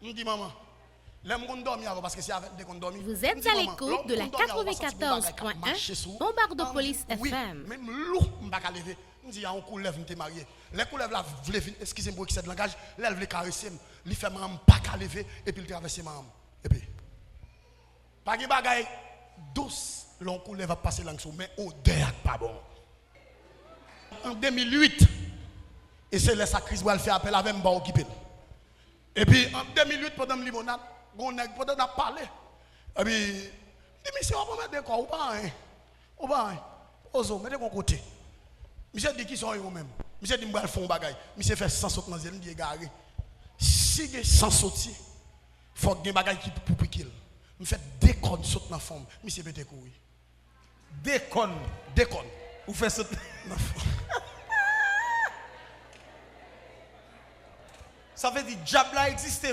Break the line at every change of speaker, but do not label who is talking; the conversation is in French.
Je dis maman,
Vous êtes à l'écoute de la 94.1 Bombardopolis FM.
Même loup, je ne vais pas lever. Je dis, on coule, je suis marié. Les couleurs là, excusez-moi, qui c'est de langage, là, elle veut caresser, il fait maman, pas qu'à lever, et puis il traverse maman. Et puis, pas de bagaille douce, l'on couleur va passer là-dessous, mais odeur pas bon. En 2008, et c'est là sa crise où elle fait appel avec moi occupé. Et puis, en 2008, pendant le limonade, on a parlé. Et puis, monsieur, on va mettre quoi ou pas? Ou pas? Ozo, mettez mon côté. Monsieur dit qui sont eux-mêmes. Monsieur dit, je vais faire un bagage. Monsieur fait 100 sauts dans le dit égaré. Si il y a 100 sauts, il faut que un bagage qui pour piquer. Je fais déconne saut dans la forme. Monsieur peut courir.
Déconne. Ou fait saut dans la forme. Ça veut dire, diable là existe